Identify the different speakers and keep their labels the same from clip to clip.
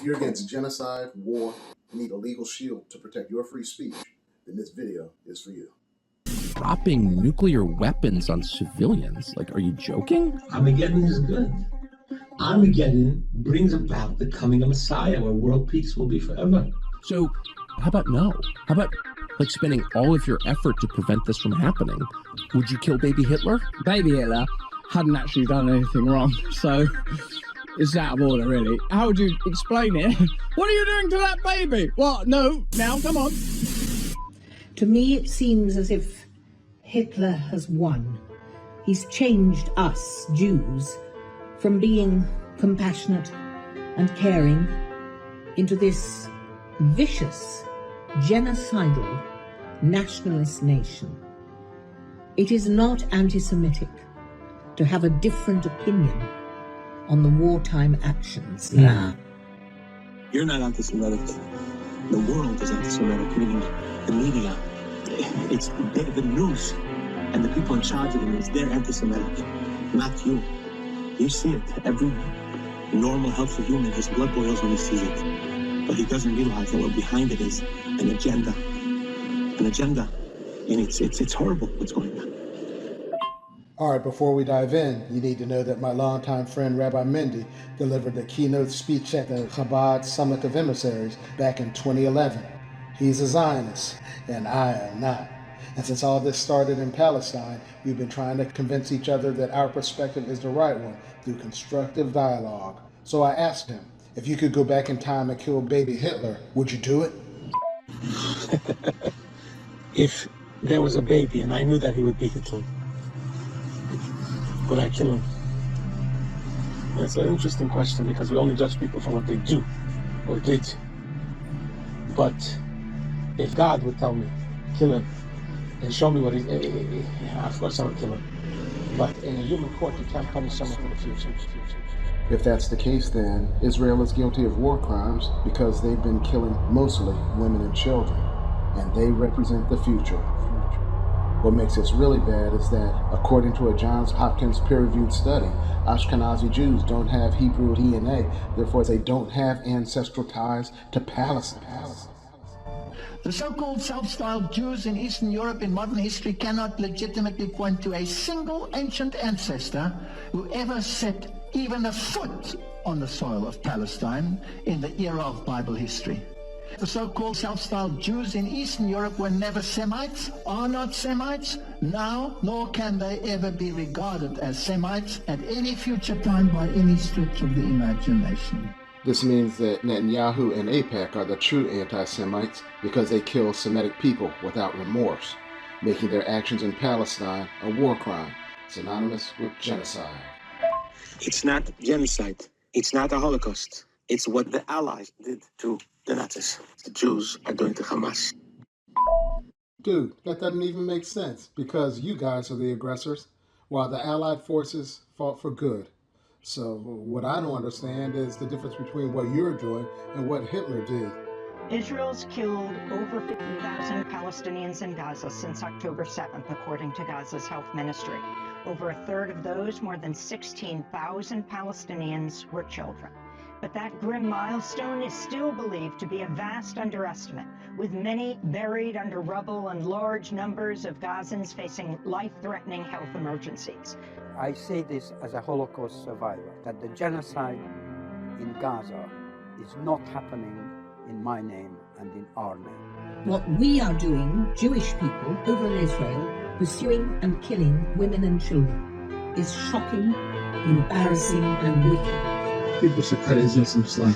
Speaker 1: If you're against genocide, war, and need a legal shield to protect your free speech, then this video is for you.
Speaker 2: Dropping nuclear weapons on civilians? Like, are you joking?
Speaker 3: Armageddon is good. Armageddon brings about the coming of Messiah, where world peace will be forever.
Speaker 2: So, how about no? How about, like, spending all of your effort to prevent this from happening? Would you kill baby Hitler?
Speaker 4: Baby Hitler hadn't actually done anything wrong, so it's out of order, really. How would you explain it? What are you doing to that baby? What? No, now, come on.
Speaker 5: To me, it seems as if Hitler has won. He's changed us, Jews, from being compassionate and caring into this vicious, genocidal, nationalist nation. It is not anti-Semitic to have a different opinion on the wartime actions.
Speaker 3: Nah. You're not anti-Semitic. The world is anti-Semitic, meaning the media. It's the news and the people in charge of the news. They're anti-Semitic, not you. You see it. Every normal, healthy human, his blood boils when he sees it. But he doesn't realize that what behind it is an agenda. An agenda. And it's horrible what's going on.
Speaker 6: All right, before we dive in, you need to know that my longtime friend Rabbi Mendy delivered the keynote speech at the Chabad Summit of Emissaries back in 2011. He's a Zionist, and I am not. And since all this started in Palestine, we've been trying to convince each other that our perspective is the right one through constructive dialogue. So I asked him, if you could go back in time and kill baby Hitler, would you do it?
Speaker 3: If there was a baby and I knew that he would be Hitler, would I kill him? That's an interesting question, because we only judge people for what they do or did. But if God would tell me, kill him, and show me what of course I would kill him. But in a human court, you can't punish someone for the future.
Speaker 1: If that's the case, then Israel is guilty of war crimes because they've been killing mostly women and children, and they represent the future. What makes this really bad is that, according to a Johns Hopkins peer-reviewed study, Ashkenazi Jews don't have Hebrew DNA, therefore they don't have ancestral ties to Palestine.
Speaker 7: The so-called self-styled Jews in Eastern Europe in modern history cannot legitimately point to a single ancient ancestor who ever set even a foot on the soil of Palestine in the era of Bible history. The so-called self-styled Jews in Eastern Europe were never Semites, are not Semites now, nor can they ever be regarded as Semites at any future time by any stretch of the imagination.
Speaker 1: This means that Netanyahu and AIPAC are the true anti-Semites because they kill Semitic people without remorse, making their actions in Palestine a war crime, synonymous with genocide.
Speaker 3: It's not genocide. It's not a Holocaust. It's what the Allies did to the Nazis. The Jews are doing to Hamas.
Speaker 6: Dude, that doesn't even make sense, because you guys are the aggressors, while the Allied forces fought for good. So what I don't understand is the difference between what you're doing and what Hitler did.
Speaker 8: Israel's killed over 50,000 Palestinians in Gaza since October 7th, according to Gaza's health ministry. Over a third of those, more than 16,000 Palestinians, were children. But that grim milestone is still believed to be a vast underestimate, with many buried under rubble and large numbers of Gazans facing life-threatening health emergencies.
Speaker 9: I say this as a Holocaust survivor, that the genocide in Gaza is not happening in my name and in our name.
Speaker 5: What we are doing, Jewish people over in Israel, pursuing and killing women and children, is shocking, embarrassing, and wicked.
Speaker 6: People should cut Israel some slack.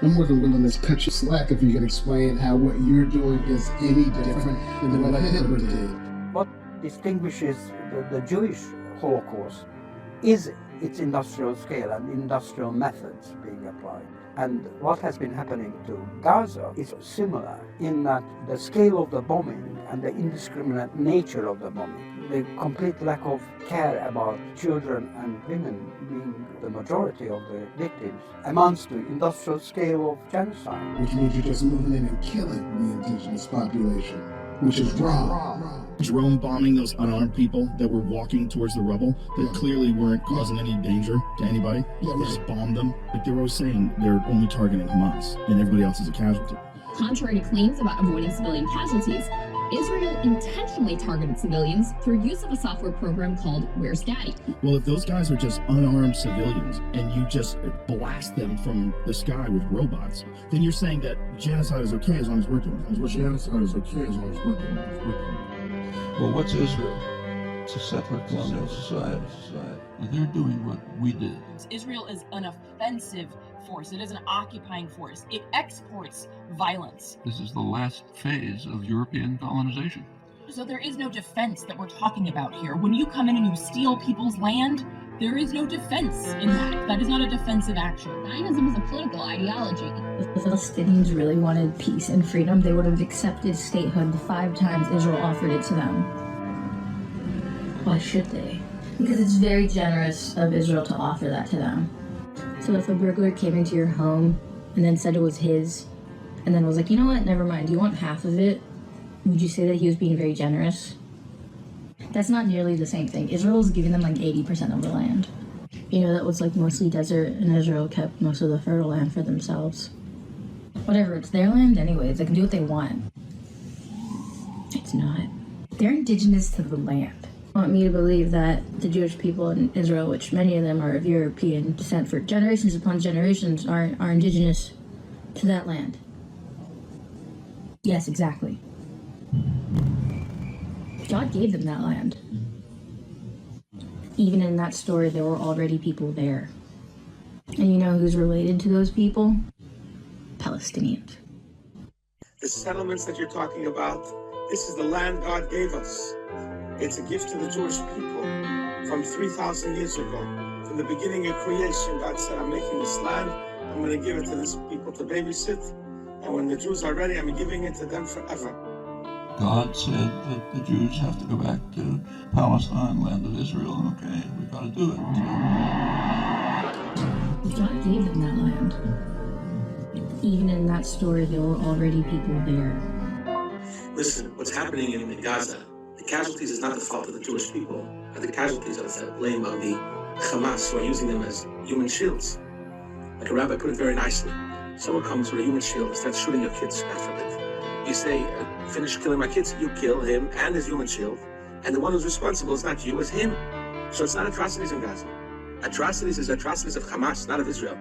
Speaker 6: I'm more than willing to cut you slack if you can explain how what you're doing is any different than what Hitler did.
Speaker 9: What distinguishes the Jewish Holocaust is its industrial scale and industrial methods being applied. And what has been happening to Gaza is similar in that the scale of the bombing and the indiscriminate nature of the bombing, the complete lack of care about children and women being the majority of the victims, amounts to industrial scale of genocide.
Speaker 6: Which means you're just moving in and killing the indigenous population, which is wrong.
Speaker 10: drone bombing those unarmed people that were walking towards the rubble that clearly weren't causing any danger to anybody. They just bombed them. Like they were always saying they're only targeting Hamas and everybody else is a casualty.
Speaker 11: Contrary to claims about avoiding civilian casualties, Israel intentionally targeted civilians through use of a software program called Where's Daddy?
Speaker 10: Well, if those guys are just unarmed civilians and you just blast them from the sky with robots, then you're saying that genocide is okay as long as we're doing it. Genocide is okay as long as we're doing it.
Speaker 12: Well, what's Israel? It's a separate colonial society. And they're doing what we did.
Speaker 13: Israel is an offensive force. It is an occupying force. It exports violence.
Speaker 12: This is the last phase of European colonization.
Speaker 13: So there is no defense that we're talking about here. When you come in and you steal people's land, there is no defense in that. That is not a defensive action.
Speaker 11: Zionism is a political ideology.
Speaker 14: If the Palestinians really wanted peace and freedom, they would have accepted statehood the 5 times Israel offered it to them. Why should they? Because it's very generous of Israel to offer that to them. So if a burglar came into your home and then said it was his, and then was like, you know what, never mind, you want half of it? Would you say that he was being very generous? That's not nearly the same thing. Israel was giving them like 80% of the land. You know, that was like mostly desert, and Israel kept most of the fertile land for themselves. Whatever, it's their land anyways. They can do what they want. It's not. They're indigenous to the land. Want me to believe that the Jewish people in Israel, which many of them are of European descent for generations upon generations, are indigenous to that land. Yes, exactly. God gave them that land. Even in that story, there were already people there. And you know who's related to those people? Palestinians.
Speaker 3: The settlements that you're talking about, this is the land God gave us. It's a gift to the Jewish people from 3,000 years ago. From the beginning of creation, God said, I'm making this land. I'm going to give it to this people to babysit. And when the Jews are ready, I'm giving it to them forever.
Speaker 12: God said that the Jews have to go back to Palestine, land of Israel. Okay, we've got to do it.
Speaker 14: God gave them that land. Even in that story, there were already people there.
Speaker 3: Listen, what's happening in Gaza, the casualties is not the fault of the Jewish people. The casualties are the blame of the Hamas, who are using them as human shields. Like a rabbi put it very nicely. Someone comes with a human shield and starts shooting your kids, God forbid. You say, finish killing my kids, you kill him and his human shield, and the one who's responsible is not you, it's him. So it's not atrocities in Gaza. Atrocities is atrocities of Hamas, not of Israel.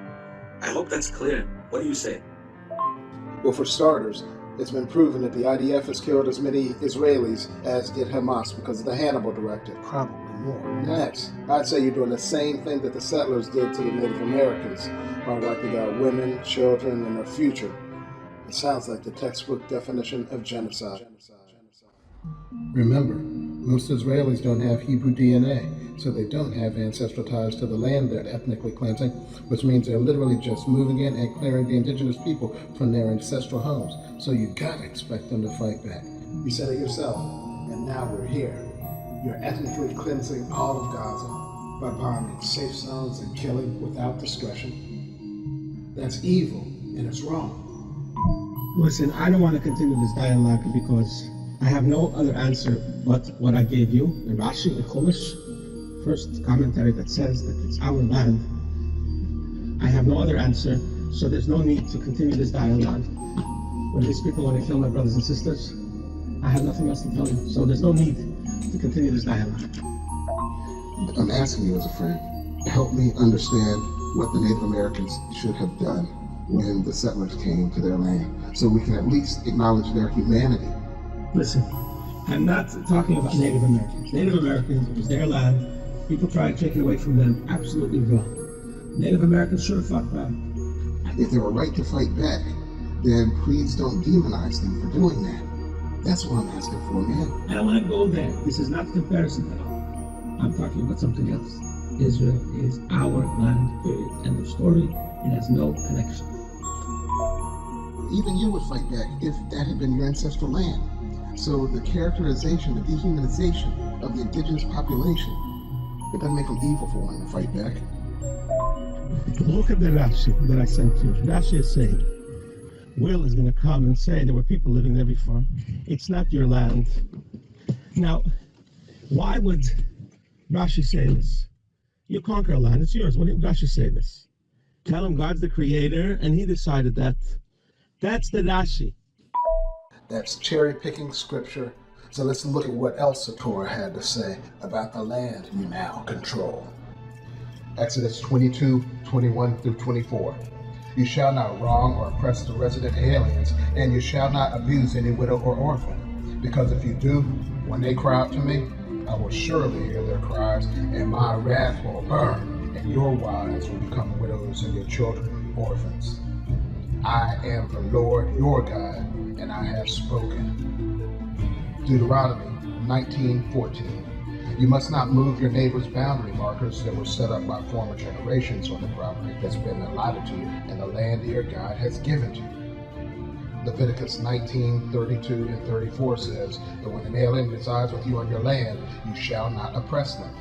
Speaker 3: I hope that's clear. What do you say?
Speaker 1: Well, for starters, it's been proven that the IDF has killed as many Israelis as did Hamas because of the Hannibal Directive.
Speaker 6: Probably more.
Speaker 1: Next, I'd say you're doing the same thing that the settlers did to the Native Americans by wiping out women, children, and their future. It sounds like the textbook definition of genocide. Remember, most Israelis don't have Hebrew DNA, so they don't have ancestral ties to the land they're ethnically cleansing, which means they're literally just moving in and clearing the indigenous people from their ancestral homes. So you gotta expect them to fight back. You said it yourself, and now we're here. You're ethnically cleansing all of Gaza by bombing safe zones and killing without discretion. That's evil, and it's wrong.
Speaker 15: Listen, I don't want to continue this dialogue because I have no other answer but what I gave you. The Rashi, the Chumash, first commentary that says that it's our land. I have no other answer, so there's no need to continue this dialogue. When these people want to kill my brothers and sisters, I have nothing else to tell you, so there's no need to continue this dialogue.
Speaker 1: I'm asking you as a friend, help me understand what the Native Americans should have done when the settlers came to their land, so we can at least acknowledge their humanity.
Speaker 15: Listen, I'm not talking about Native Americans. Native Americans, it was their land. People tried to take it away from them. Absolutely wrong. Native Americans should have fought back.
Speaker 1: If they were right to fight back, then please don't demonize them for doing that. That's what I'm asking for, man.
Speaker 15: I don't want to go there. This is not the comparison at all. I'm talking about something else. Israel is our land, period. End of story. It has no connection.
Speaker 1: Even you would fight back if that had been your ancestral land. So the characterization, the dehumanization of the indigenous population, it doesn't make them evil for wanting to fight back.
Speaker 15: Look at the Rashi that I sent you. Rashi is saying, Will is going to come and say there were people living there before. It's not your land. Now, why would Rashi say this? You conquer a land, it's yours. Why didn't Rashi say this? Tell him God's the creator, and he decided that. That's the Rashi.
Speaker 1: That's cherry picking scripture. So let's look at what else the Torah had to say about the land you now control. Exodus 22:21-24. You shall not wrong or oppress the resident aliens, and you shall not abuse any widow or orphan. Because if you do, when they cry out to me, I will surely hear their cries, and my wrath will burn, and your wives will become widows and your children orphans. I am the Lord your God, and I have spoken. Deuteronomy 19:14. You must not move your neighbor's boundary markers that were set up by former generations on the property that's been allotted to you and the land your God has given to you. Leviticus 19:32-34 says that when an alien resides with you on your land, you shall not oppress them.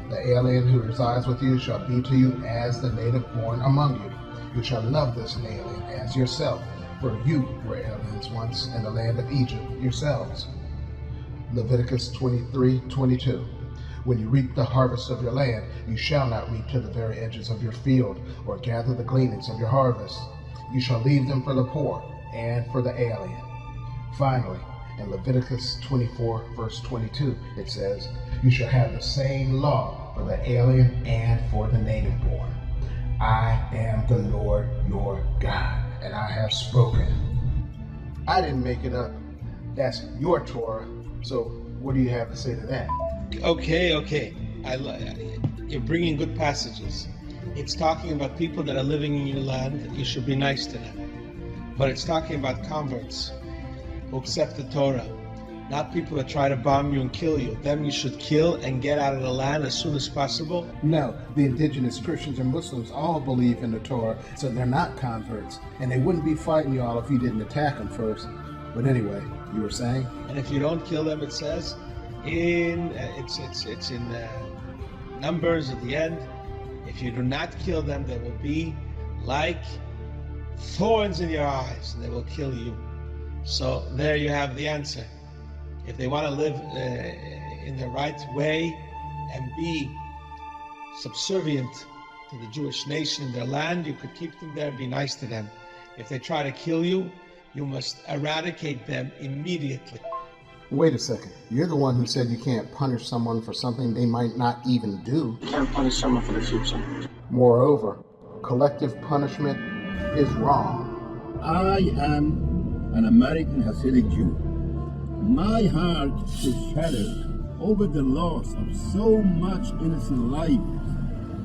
Speaker 1: The alien who resides with you shall be to you as the native born among you. You shall love this alien as yourself, for you were aliens once in the land of Egypt yourselves. Leviticus 23:22. When you reap the harvest of your land, you shall not reap to the very edges of your field, or gather the gleanings of your harvest. You shall leave them for the poor and for the alien. Finally, in Leviticus 24:22, it says, you shall have the same law for the alien and for the native born. I am the Lord your God, and I have spoken. I didn't make it up. That's your Torah. So what do you have to say to that?
Speaker 15: Okay. You're bringing good passages. It's talking about people that are living in your land. You should be nice to them. But it's talking about converts who accept the Torah, not people that try to bomb you and kill you. Them you should kill and get out of the land as soon as possible.
Speaker 1: No, the indigenous Christians and Muslims all believe in the Torah, so they're not converts, and they wouldn't be fighting y'all if you didn't attack them first. But anyway, you were saying?
Speaker 15: And if you don't kill them, it says in Numbers at the end, if you do not kill them, they will be like thorns in your eyes, and they will kill you. So there you have the answer. If they want to live in the right way and be subservient to the Jewish nation in their land, you could keep them there and be nice to them. If they try to kill you, you must eradicate them immediately.
Speaker 1: Wait a second. You're the one who said you can't punish someone for something they might not even do.
Speaker 3: You can't punish someone for the future.
Speaker 1: Moreover, collective punishment is wrong.
Speaker 10: I am an American Hasidic Jew. My heart is shattered over the loss of so much innocent life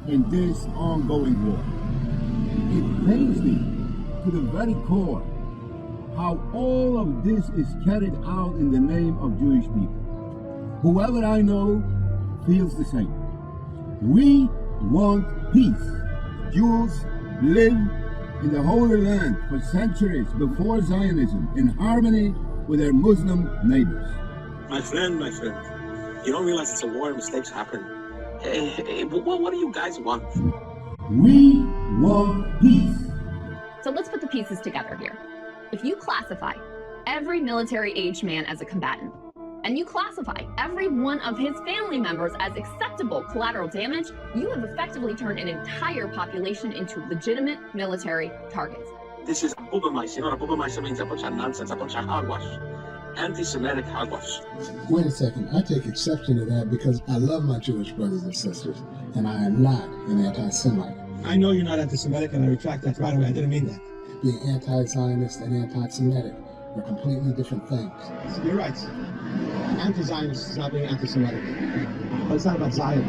Speaker 10: in this ongoing war. It pains me to the very core how all of this is carried out in the name of Jewish people. Whoever I know feels the same. We want peace. Jews live in the Holy Land for centuries before Zionism in harmony with their Muslim neighbors.
Speaker 3: My friend, you don't realize it's a war and mistakes happen. Hey, what do you guys want?
Speaker 10: We want peace.
Speaker 11: So let's put the pieces together here. If you classify every military-aged man as a combatant, and you classify every one of his family members as acceptable collateral damage, you have effectively turned an entire population into legitimate military targets.
Speaker 3: This is a weaponization. You know what a weaponization means? A bunch of nonsense, a bunch of hogwash. Anti-Semitic hogwash.
Speaker 1: Wait a second. I take exception to that because I love my Jewish brothers and sisters, and I am not an anti-Semite.
Speaker 15: I know you're not anti-Semitic, and I retract that right away. I didn't mean that.
Speaker 1: Being anti-Zionist and anti-Semitic are completely different things.
Speaker 15: You're right. Anti-Zionist is not being anti-Semitic. But it's not about Zion.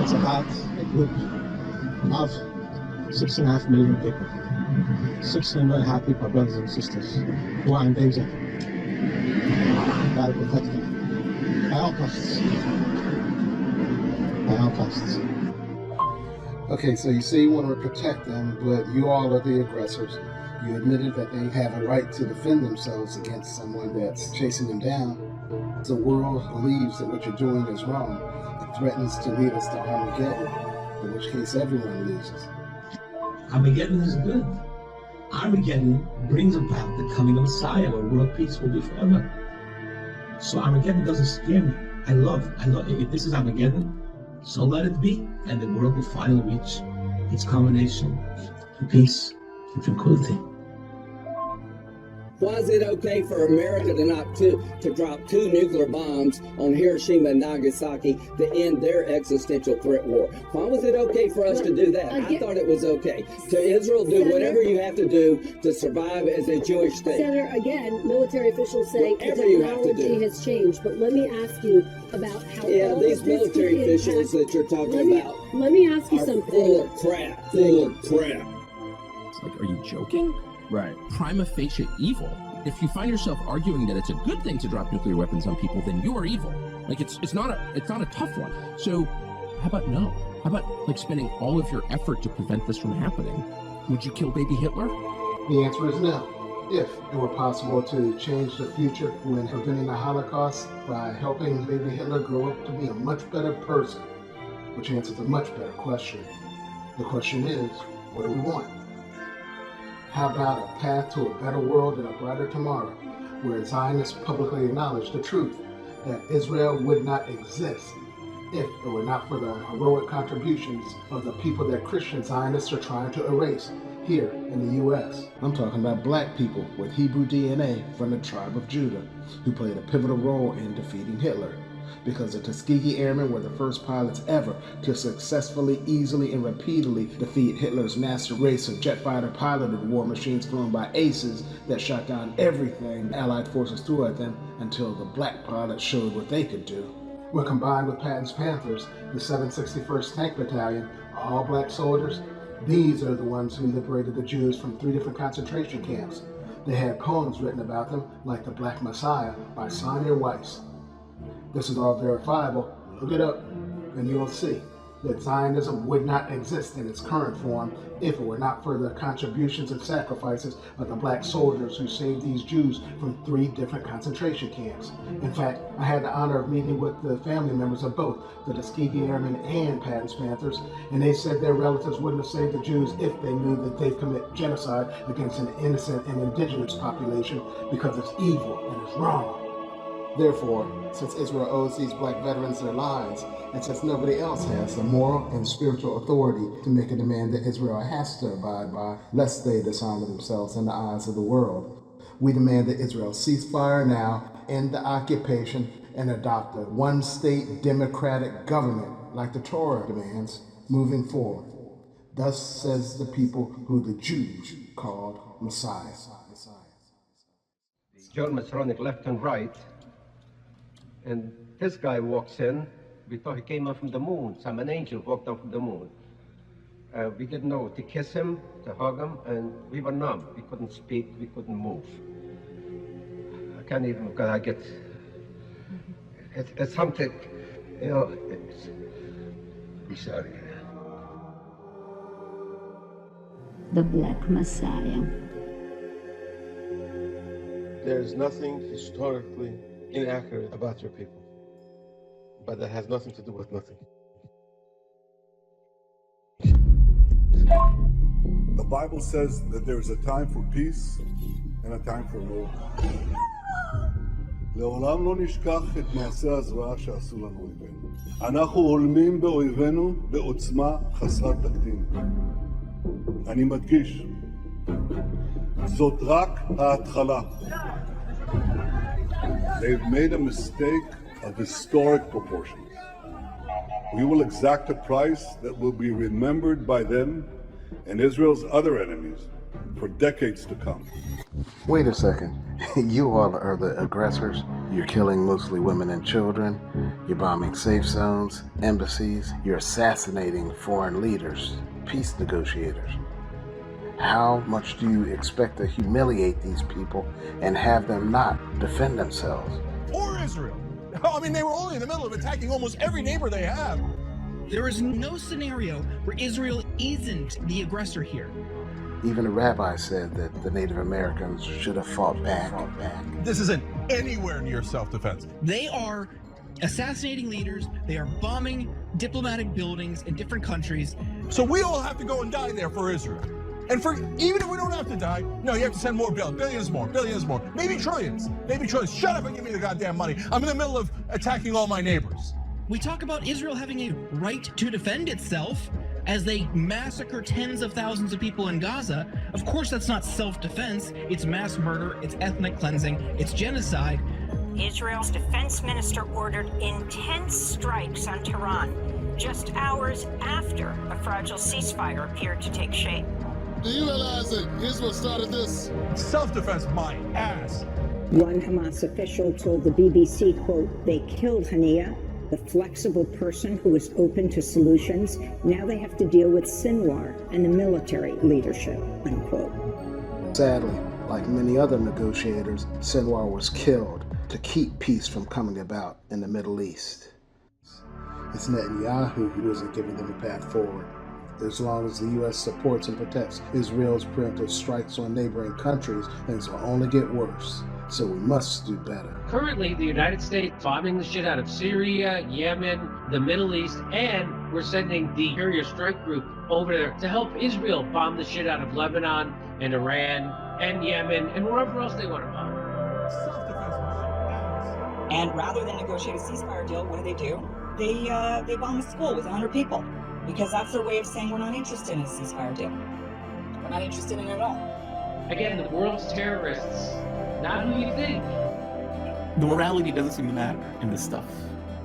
Speaker 15: It's about a group of 6.5 million people. 6.5 people are brothers and sisters who are in danger. Gotta protect them. By all costs. By all costs.
Speaker 1: Okay, so you say you want to protect them, but you all are the aggressors. You admitted that they have a right to defend themselves against someone that's chasing them down. The world believes that what you're doing is wrong. It threatens to lead us to Armageddon, in which case everyone loses.
Speaker 16: Armageddon is good. Armageddon brings about the coming of Messiah, where world peace will be forever. So Armageddon doesn't scare me. I love, if this is Armageddon, so let it be, and the world will finally reach its culmination in peace and tranquility.
Speaker 17: Why is it okay for America to drop 2 nuclear bombs on Hiroshima and Nagasaki to end their existential threat war? Why was it okay for us to do that? I thought it was okay. To Israel, do whatever you have to do to survive as a Jewish state.
Speaker 18: Senator, again, military officials say the technology has changed, but let me ask you about how all
Speaker 17: these
Speaker 18: of this
Speaker 17: military officials that you're talking about
Speaker 18: let me ask you something.
Speaker 17: Full of crap. Full of crap.
Speaker 2: It's like, are you joking?
Speaker 4: Right.
Speaker 2: Prima facie evil. If you find yourself arguing that it's a good thing to drop nuclear weapons on people, then you are evil. Like it's not a tough one. So how about no? How about like spending all of your effort to prevent this from happening? Would you kill baby Hitler?
Speaker 1: The answer is no. If it were possible to change the future when preventing the Holocaust by helping baby Hitler grow up to be a much better person, which answers a much better question. The question is, what do we want? How about a path to a better world and a brighter tomorrow, where Zionists publicly acknowledge the truth that Israel would not exist if it were not for the heroic contributions of the people that Christian Zionists are trying to erase here in the U.S. I'm talking about black people with Hebrew DNA from the tribe of Judah who played a pivotal role in defeating Hitler. Because the Tuskegee Airmen were the first pilots ever to successfully, easily, and repeatedly defeat Hitler's master race of jet fighter piloted war machines flown by aces that shot down everything Allied forces threw at them until the black pilots showed what they could do. When combined with Patton's Panthers, the 761st Tank Battalion, all black soldiers, these are the ones who liberated the Jews from 3 different concentration camps. They had poems written about them, like The Black Messiah by Sonia Weiss. This is all verifiable. Look it up and you'll see that Zionism would not exist in its current form if it were not for the contributions and sacrifices of the black soldiers who saved these Jews from 3 different concentration camps. In fact, I had the honor of meeting with the family members of both the Tuskegee Airmen and Patton's Panthers, and they said their relatives wouldn't have saved the Jews if they knew that they've committed genocide against an innocent and indigenous population because it's evil and it's wrong. Therefore, since Israel owes these black veterans their lives, and since nobody else has the moral and spiritual authority to make a demand that Israel has to abide by, lest they dishonor themselves in the eyes of the world, we demand that Israel cease fire now, end the occupation, and adopt a one-state democratic government like the Torah demands moving forward. Thus says the people who the Jews called Messiah.
Speaker 19: The Germans running left and right, and this guy walks in. We thought he came up from the moon. Some an angel walked up from the moon. We didn't know to kiss him, to hug him, and we were numb. We couldn't speak, we couldn't move. I can't even, because I get, it's something, you know, be sorry.
Speaker 20: The Black Messiah.
Speaker 21: There is nothing historically inaccurate about your people, but that has nothing to do with nothing.
Speaker 22: The Bible says that there is a time for peace and a time for war. לעולם לא נשכח את מעשי הזוועה שעשו לנו אויבינו. אנחנו הולמים באויבינו בעוצמה חסרת תקדים. אני מדגיש, זאת רק ההתחלה. They've made a mistake of historic proportions. We will exact a price that will be remembered by them and Israel's other enemies for decades to come.
Speaker 1: Wait a second. You all are the aggressors. You're killing mostly women and children. You're bombing safe zones, embassies. You're assassinating foreign leaders, peace negotiators. How much do you expect to humiliate these people and have them not defend themselves?
Speaker 23: Or Israel. I mean, they were only in the middle of attacking almost every neighbor they have.
Speaker 24: There is no scenario where Israel isn't the aggressor here.
Speaker 1: Even a rabbi said that the Native Americans should have fought back.
Speaker 23: This isn't anywhere near self-defense.
Speaker 24: They are assassinating leaders. They are bombing diplomatic buildings in different countries.
Speaker 23: So we all have to go and die there for Israel. And for even if we don't have to die, no, you have to send more billions more, maybe trillions. Shut up and give me the goddamn money. I'm in the middle of attacking all my neighbors.
Speaker 24: We talk about Israel having a right to defend itself as they massacre tens of thousands of people in Gaza. Of course, that's not self-defense. It's mass murder, it's ethnic cleansing, it's genocide.
Speaker 5: Israel's defense minister ordered intense strikes on Tehran just hours after a fragile ceasefire appeared to take shape.
Speaker 22: Do you realize that Israel started this?
Speaker 23: Self-defense, my ass.
Speaker 5: One Hamas official told the BBC, quote, they killed Hania, the flexible person who was open to solutions. Now they have to deal with Sinwar and the military leadership, unquote.
Speaker 1: Sadly, like many other negotiators, Sinwar was killed to keep peace from coming about in the Middle East. It's Netanyahu who isn't giving them a path forward. As long as the U.S. supports and protects Israel's preemptive strikes on neighboring countries, things will only get worse. So we must do better.
Speaker 7: Currently, the United States bombing the shit out of Syria, Yemen, the Middle East, and we're sending the Carrier Strike Group over there to help Israel bomb the shit out of Lebanon and Iran and Yemen and wherever else they want to bomb.
Speaker 8: And rather than negotiate a ceasefire deal, what do? They bomb a school with 100 people because that's their way of saying we're not interested in a ceasefire deal. We're not interested in it at all.
Speaker 7: Again, the world's terrorists, not who you think.
Speaker 9: The morality doesn't seem to matter in this stuff.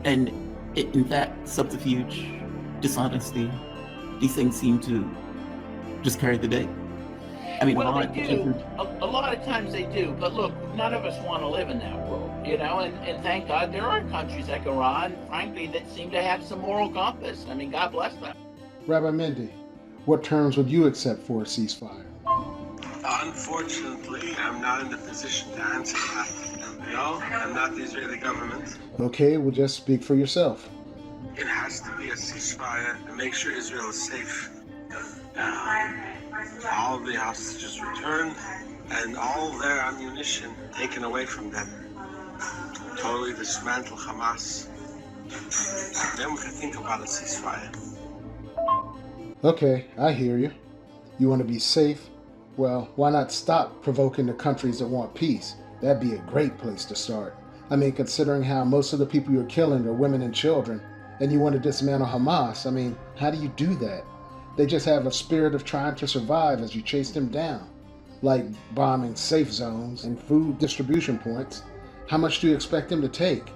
Speaker 9: And in fact, subterfuge, dishonesty, these things seem to just carry the day. I mean,
Speaker 25: well, they do. A lot of times they do. But look, none of us want to live in that world, you know, and thank God there are countries like Iran, frankly, that seem to have some moral compass. I mean, God bless them.
Speaker 1: Rabbi Mendy, what terms would you accept for a ceasefire?
Speaker 21: Unfortunately, I'm not in the position to answer that. No, I'm not the Israeli government.
Speaker 1: Okay, well, just speak for yourself.
Speaker 21: It has to be a ceasefire and make sure Israel is safe. All the hostages returned and all their ammunition taken away from them. Totally dismantle Hamas. Then we can think about a ceasefire.
Speaker 1: Okay, I hear you. You want to be safe? Well, why not stop provoking the countries that want peace? That'd be a great place to start. I mean, considering how most of the people you're killing are women and children, and you want to dismantle Hamas, I mean, how do you do that? They just have a spirit of trying to survive as you chase them down, like bombing safe zones and food distribution points. How much do you expect them to take?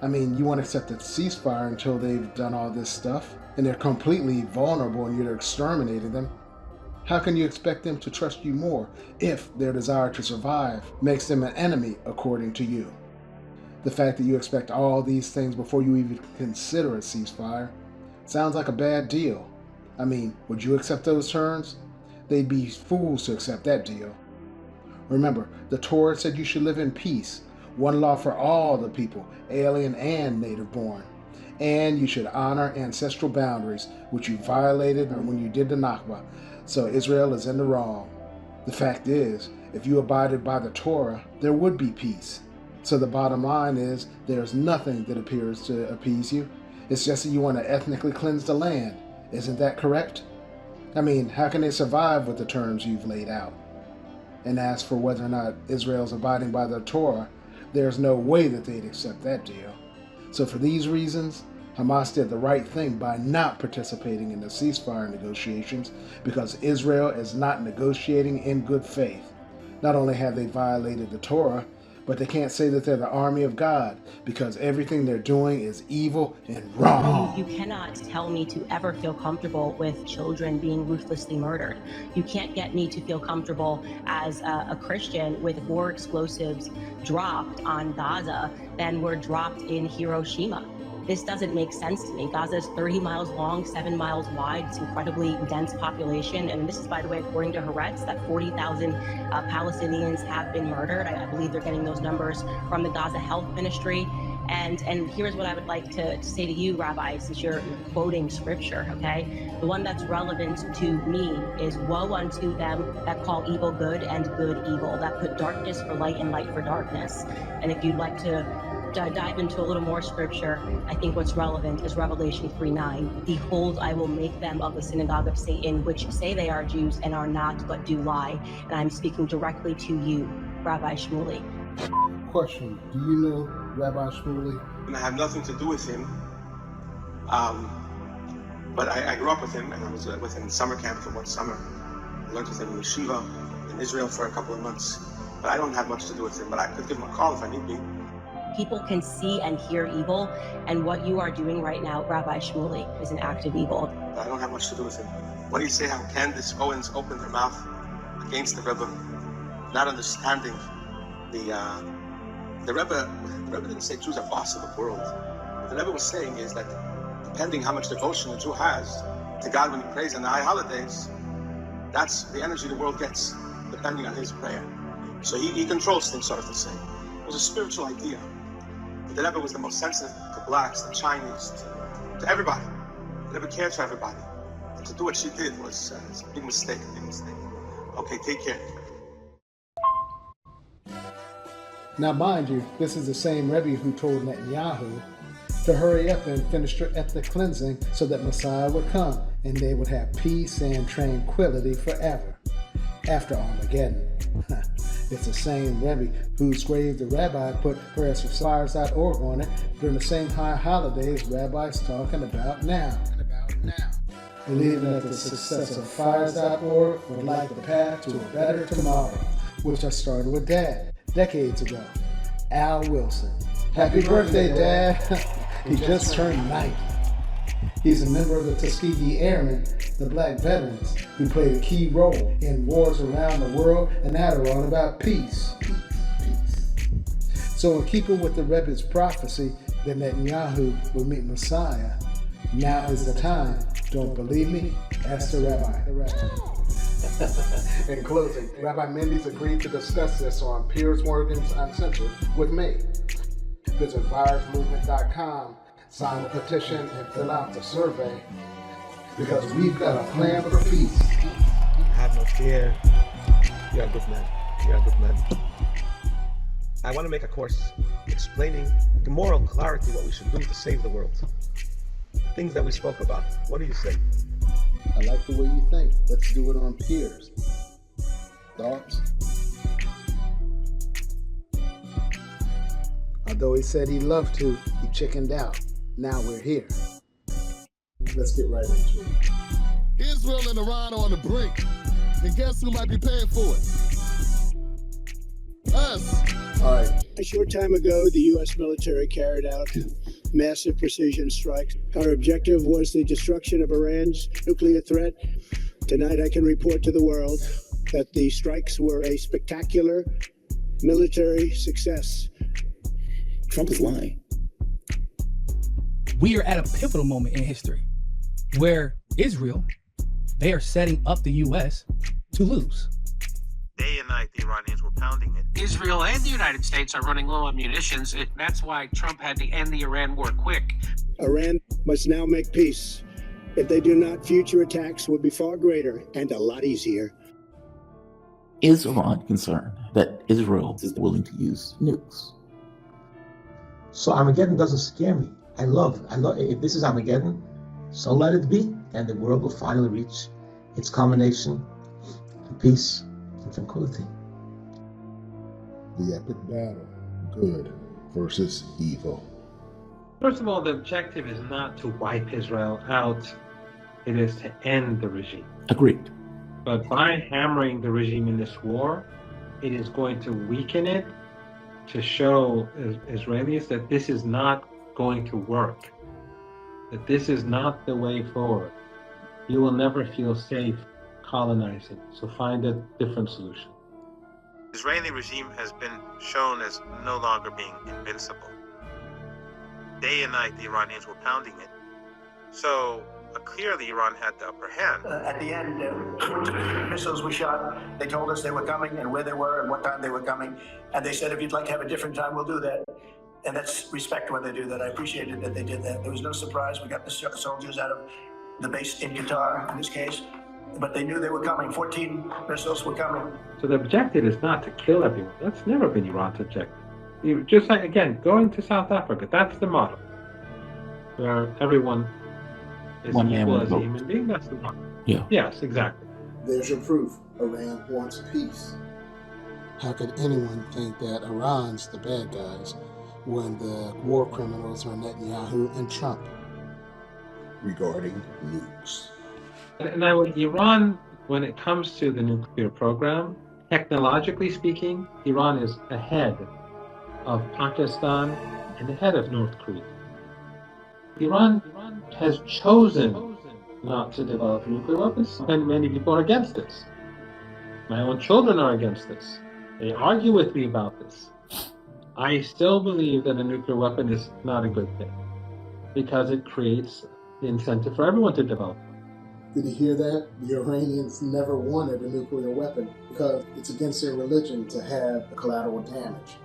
Speaker 1: I mean, you want to accept a ceasefire until they've done all this stuff, and they're completely vulnerable and you're exterminating them. How can you expect them to trust you more if their desire to survive makes them an enemy according to you? The fact that you expect all these things before you even consider a ceasefire sounds like a bad deal. I mean, would you accept those terms? They'd be fools to accept that deal. Remember, the Torah said you should live in peace, one law for all the people, alien and native born. And you should honor ancestral boundaries, which you violated when you did the Nakba. So Israel is in the wrong. The fact is, if you abided by the Torah, there would be peace. So the bottom line is, there's nothing that appears to appease you. It's just that you want to ethnically cleanse the land. Isn't that correct? I mean, how can they survive with the terms you've laid out? And as for whether or not Israel's abiding by the Torah, there's no way that they'd accept that deal. So for these reasons, Hamas did the right thing by not participating in the ceasefire negotiations because Israel is not negotiating in good faith. Not only have they violated the Torah, but they can't say that they're the army of God because everything they're doing is evil and wrong.
Speaker 26: You cannot tell me to ever feel comfortable with children being ruthlessly murdered. You can't get me to feel comfortable as a Christian with more explosives dropped on Gaza than were dropped in Hiroshima. This doesn't make sense to me. Gaza is 30 miles long, 7 miles wide. It's incredibly dense population. And this is, by the way, according to Haaretz, that 40,000 Palestinians have been murdered. I believe they're getting those numbers from the Gaza Health Ministry. And here's what I would like to say to you, Rabbi, since you're quoting scripture, okay? The one that's relevant to me is woe unto them that call evil good and good evil, that put darkness for light and light for darkness. And if you'd like to dive into a little more scripture, I think what's relevant is Revelation 3:9. Behold, I will make them of the synagogue of Satan, which say they are Jews and are not, but do lie. And I'm speaking directly to you, Rabbi Shmuley.
Speaker 1: Question, do you know Rabbi Shmuley?
Speaker 21: And I have nothing to do with him. But I grew up with him, and I was with him in summer camp for one summer. I learned with him in yeshiva in Israel for a couple of months. But I don't have much to do with him, but I could give him a call if I need be.
Speaker 26: People can see and hear evil, and what you are doing right now, Rabbi Shmuley, is an act of evil.
Speaker 21: But I don't have much to do with him. What do you say how Candace Owens opened her mouth against the Rebbe, not understanding the Rebbe didn't say Jews are boss of the world. What the Rebbe was saying is that depending how much devotion a Jew has to God when he prays on the high holidays, that's the energy the world gets, depending on his prayer. So he controls things, sort of to say. It was a spiritual idea. The Rebbe was the most sensitive to blacks, to Chinese, to everybody. The Rebbe cared for everybody. And to do what she did was a big mistake, Okay, take care.
Speaker 1: Now, mind you, this is the same Rebbe who told Netanyahu to hurry up and finish their ethnic cleansing so that Messiah would come and they would have peace and tranquility forever after Armageddon. It's the same Rebbe whose grave the rabbi put prayers4fires.org on it during the same high holidays Rabbi's talking about now. Believing that the success of fires.org would light the path to a better tomorrow, which I started with Dad decades ago, Al Wilson. Happy birthday, Dad! He just turned 90. He's a member of the Tuskegee Airmen, the black veterans who played a key role in wars around the world, and now they're all about peace. So in keeping with the Rebbe's prophecy that Netanyahu will meet Messiah, now is the time. Don't believe me? Ask the Rabbi. In closing, Rabbi Mendy's agreed to discuss this on Piers Morgan's Uncensored with me. Visit virusmovement.com, sign the petition, and fill out the survey, because we've got a plan for peace.
Speaker 16: Have no fear. You're a good man. You're a good man. I want to make a course explaining the moral clarity, what we should do to save the world. Things that we spoke about. What do you say?
Speaker 1: I like the way you think. Let's do it on Piers. Thoughts? Although he said he'd love to, he chickened out. Now we're here. Let's get right into it.
Speaker 6: Israel and Iran are on the brink. And guess who might be paying for it? Us.
Speaker 1: All right.
Speaker 10: A short time ago, the U.S. military carried out massive precision strikes. Our objective was the destruction of Iran's nuclear threat. Tonight, I can report to the world that the strikes were a spectacular military success.
Speaker 9: Trump is lying.
Speaker 11: We are at a pivotal moment in history where Israel, they are setting up the U.S. to lose.
Speaker 12: Day and night, the Iranians were pounding it.
Speaker 7: Israel and the United States are running low on munitions. That's why Trump had to end the Iran war quick.
Speaker 10: Iran must now make peace. If they do not, future attacks will be far greater and a lot easier.
Speaker 9: Is Iran concerned that Israel is willing to use nukes?
Speaker 16: So Armageddon doesn't scare me. I love, if this is Armageddon, so let it be, and the world will finally reach its culmination in peace and tranquility.
Speaker 1: The epic battle, good versus evil.
Speaker 13: First of all, the objective is not to wipe Israel out, it is to end the regime.
Speaker 9: Agreed.
Speaker 13: But by hammering the regime in this war, it is going to weaken it, to show Israelis that this is not going to work, that this is not the way forward. You will never feel safe colonizing, so find a different solution.
Speaker 12: The Israeli regime has been shown as no longer being invincible. Day and night, the Iranians were pounding it. So clearly Iran had the upper hand.
Speaker 10: At the end, missiles were shot. They told us they were coming and where they were and what time they were coming. And they said, if you'd like to have a different time, we'll do that. And that's respect when they do that. I appreciated that they did that. There was no surprise. We got the soldiers out of the base in Qatar, in this case. But they knew they were coming. 14 missiles were coming.
Speaker 13: So the objective is not to kill everyone. That's never been Iran's objective. Just like, again, going to South Africa, that's the model. Where everyone is
Speaker 9: One man,
Speaker 13: equal
Speaker 9: one
Speaker 13: as a
Speaker 9: vote.
Speaker 13: human being, that's the model.
Speaker 9: Yeah.
Speaker 13: Yes, exactly.
Speaker 1: There's your proof. Iran wants peace. How could anyone think that Iran's the bad guys when the war criminals are Netanyahu and Trump? Regarding nukes.
Speaker 13: Now, with Iran, when it comes to the nuclear program, technologically speaking, Iran is ahead of Pakistan and ahead of North Korea. Iran has chosen not to develop nuclear weapons, and many people are against this. My own children are against this. They argue with me about this. I still believe that a nuclear weapon is not a good thing because it creates the incentive for everyone to develop.
Speaker 1: Did you hear that? The Iranians never wanted a nuclear weapon because it's against their religion to have the collateral damage.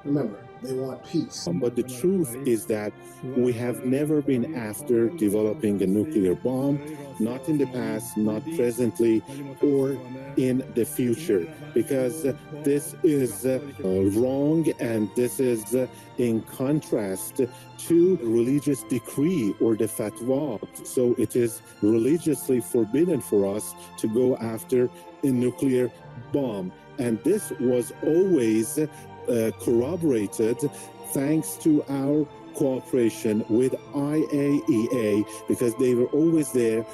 Speaker 1: Remember, they want peace.
Speaker 3: But the truth is that we have never been after developing a nuclear bomb, not in the past, not presently, or in the future, because this is wrong, and this is in contrast to religious decree or the fatwa. So it is religiously forbidden for us to go after a nuclear bomb. And this was always corroborated thanks to our cooperation with IAEA, because they were always there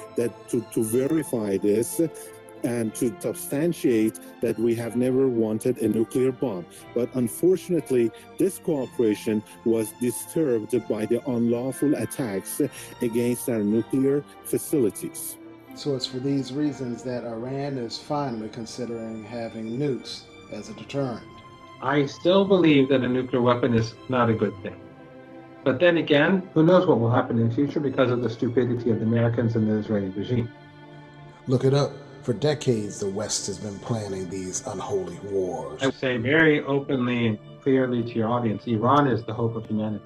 Speaker 3: to verify this and to substantiate that we have never wanted a nuclear bomb. But unfortunately, this cooperation was disturbed by the unlawful attacks against our nuclear facilities.
Speaker 1: So it's for these reasons that Iran is finally considering having nukes as a deterrent.
Speaker 13: I still believe that a nuclear weapon is not a good thing. But then again, who knows what will happen in the future because of the stupidity of the Americans and the Israeli regime.
Speaker 1: Look it up. For decades, the West has been planning these unholy wars.
Speaker 13: I say very openly and clearly to your audience, Iran is the hope of humanity.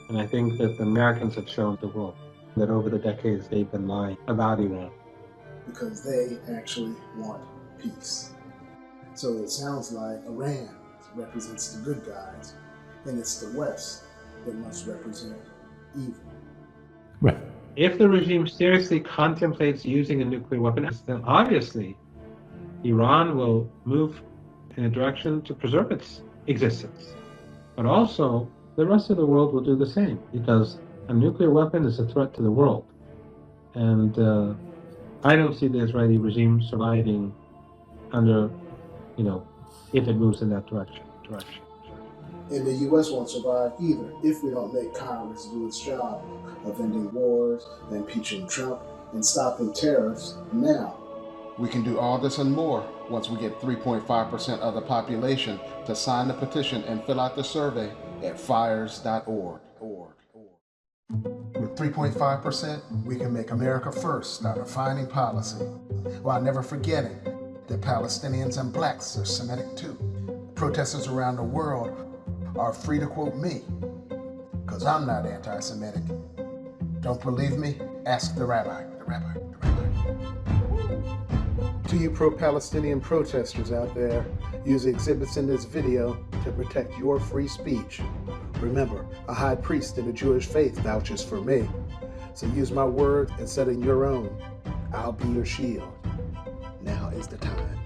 Speaker 13: And I think that the Americans have shown the world that over the decades they've been lying about Iran.
Speaker 1: Because they actually want peace. So it sounds like Iran represents the good guys, and it's the West that must represent evil.
Speaker 9: Right.
Speaker 13: If the regime seriously contemplates using a nuclear weapon, then obviously Iran will move in a direction to preserve its existence. But also, the rest of the world will do the same, because a nuclear weapon is a threat to the world. And I don't see the Israeli regime surviving under, if it moves in that direction.
Speaker 1: And the U.S. won't survive either if we don't make Congress do its job of ending wars, impeaching Trump, and stopping terrorists now. We can do all this and more once we get 3.5% of the population to sign the petition and fill out the survey at fires.org. With 3.5%, we can make America first start defining policy, while never forgetting that Palestinians and blacks are Semitic too. Protesters around the world are free to quote me, because I'm not anti-Semitic. Don't believe me? Ask the rabbi. To you pro-Palestinian protesters out there, use exhibits in this video to protect your free speech. Remember, a high priest in the Jewish faith vouches for me. So use my word instead of your own. I'll be your shield. Now is the time.